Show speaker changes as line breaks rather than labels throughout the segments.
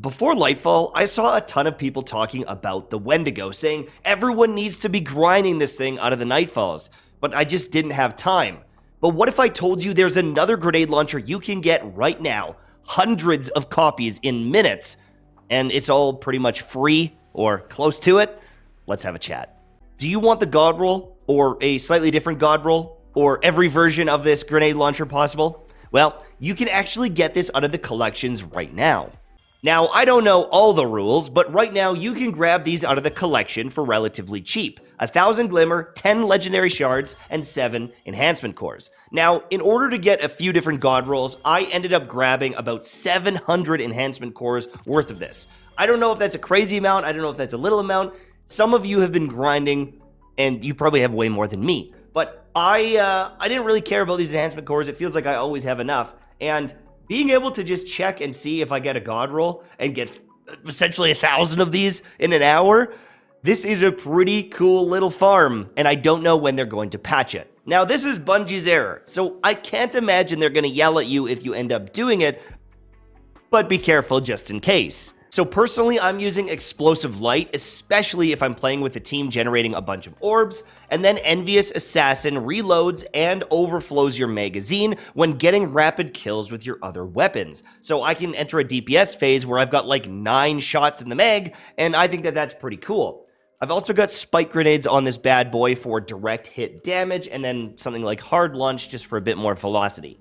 Before Lightfall, I saw a ton of people talking about the Wendigo, saying everyone needs to be grinding this thing out of the Nightfalls, but I just didn't have time. But what if I told you there's another grenade launcher you can get right now, hundreds of copies in minutes, and it's all pretty much free or close to it? Let's have a chat. Do you want the Godroll, or a slightly different Godroll, or every version of this grenade launcher possible? Well, you can actually get this out of the collections right now. Now, I don't know all the rules, but right now you can grab these out of the collection for relatively cheap. 1,000 Glimmer, 10 Legendary Shards, and 7 Enhancement Cores. Now, in order to get a few different Godrolls, I ended up grabbing about 700 Enhancement Cores worth of this. I don't know if that's a crazy amount, I don't know if that's a little amount. Some of you have been grinding, and you probably have way more than me. But I didn't really care about these Enhancement Cores, it feels like I always have enough, and being able to just check and see if I get a Godroll and get essentially 1,000 of these in an hour, this is a pretty cool little farm, and I don't know when they're going to patch it. Now, this is Bungie's error, so I can't imagine they're going to yell at you if you end up doing it, but be careful just in case. So personally, I'm using Explosive Light, especially if I'm playing with a team generating a bunch of orbs, and then Envious Assassin reloads and overflows your magazine when getting rapid kills with your other weapons. So I can enter a DPS phase where I've got like 9 shots in the mag, and I think that that's pretty cool. I've also got spike grenades on this bad boy for direct hit damage, and then something like hard launch just for a bit more velocity.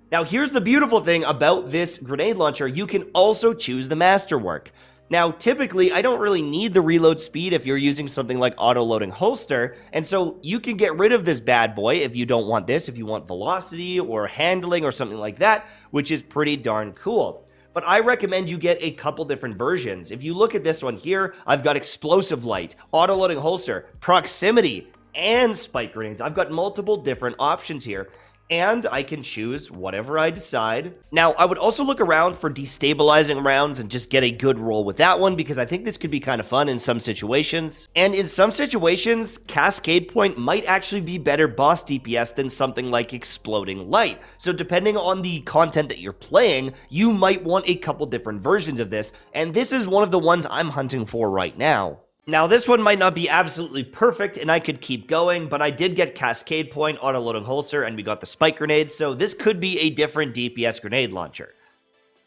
Now, here's the beautiful thing about this grenade launcher. You can also choose the masterwork. Now, typically, I don't really need the reload speed if you're using something like auto-loading holster, and so you can get rid of this bad boy if you don't want this, if you want velocity or handling or something like that, which is pretty darn cool. But I recommend you get a couple different versions. If you look at this one here, I've got Explosive Light, auto-loading holster, proximity, and spike grenades. I've got multiple different options here, and I can choose whatever I decide. Now, I would also look around for destabilizing rounds and just get a good roll with that one, because I think this could be kind of fun in some situations. And in some situations, Cascade Point might actually be better boss DPS than something like Exploding Light. So depending on the content that you're playing, you might want a couple different versions of this, and this is one of the ones I'm hunting for right now. Now, this one might not be absolutely perfect, and I could keep going, but I did get Cascade Point, auto-loading holster, and we got the spike grenades, so this could be a different DPS grenade launcher.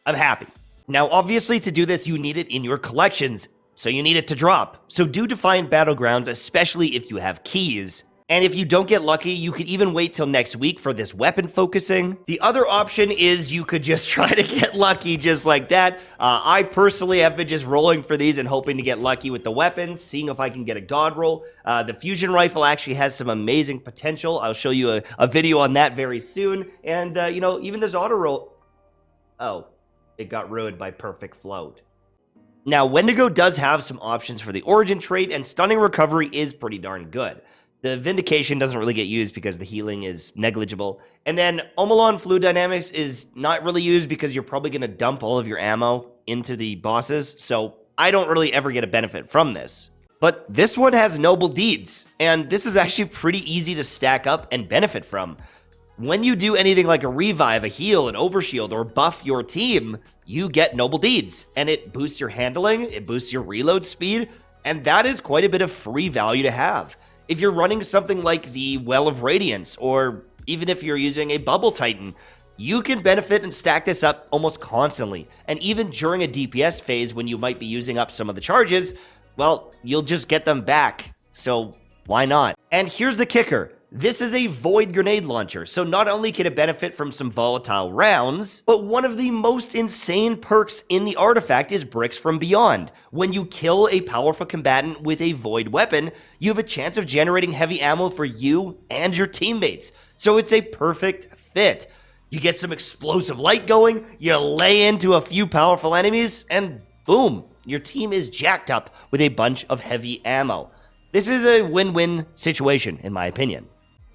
I'm happy. Now, obviously, to do this, you need it in your collections, so you need it to drop. So do define battlegrounds, especially if you have keys. And if you don't get lucky, you could even wait till next week for this weapon focusing. The other option is you could just try to get lucky just like that. I personally have been just rolling for these and hoping to get lucky with the weapons, seeing if I can get a Godroll. The fusion rifle actually has some amazing potential. I'll show you a video on that very soon. And, you know, even this auto roll... Oh, it got ruined by perfect float. Now, Wendigo does have some options for the origin trait, and stunning recovery is pretty darn good. The Vindication doesn't really get used because the healing is negligible. And then Omelon Fluid Dynamics is not really used because you're probably going to dump all of your ammo into the bosses, so I don't really ever get a benefit from this. But this one has Noble Deeds, and this is actually pretty easy to stack up and benefit from. When you do anything like a revive, a heal, an overshield, or buff your team, you get Noble Deeds, and it boosts your handling, it boosts your reload speed, and that is quite a bit of free value to have. If you're running something like the Well of Radiance, or even if you're using a Bubble Titan, you can benefit and stack this up almost constantly. And even during a DPS phase when you might be using up some of the charges, well, you'll just get them back. So why not? And here's the kicker. This is a void grenade launcher, so not only can it benefit from some volatile rounds, but one of the most insane perks in the artifact is Bricks from Beyond. When you kill a powerful combatant with a void weapon, you have a chance of generating heavy ammo for you and your teammates, so it's a perfect fit. You get some explosive light going, you lay into a few powerful enemies, and boom, your team is jacked up with a bunch of heavy ammo. This is a win-win situation, in my opinion.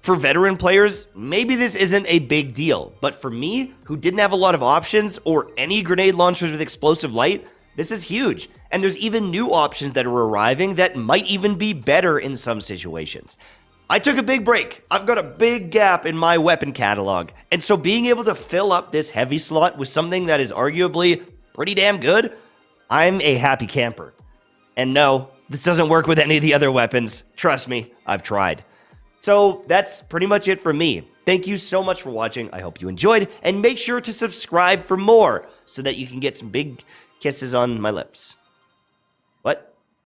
For veteran players, maybe this isn't a big deal, but for me, who didn't have a lot of options or any grenade launchers with explosive light, this is huge. And there's even new options that are arriving that might even be better in some situations. I took a big break. I've got a big gap in my weapon catalog, and so being able to fill up this heavy slot with something that is arguably pretty damn good, I'm a happy camper. And no, this doesn't work with any of the other weapons. Trust me, I've tried. So that's pretty much it for me. Thank you so much for watching. I hope you enjoyed, and make sure to subscribe for more so that you can get some big kisses on my lips.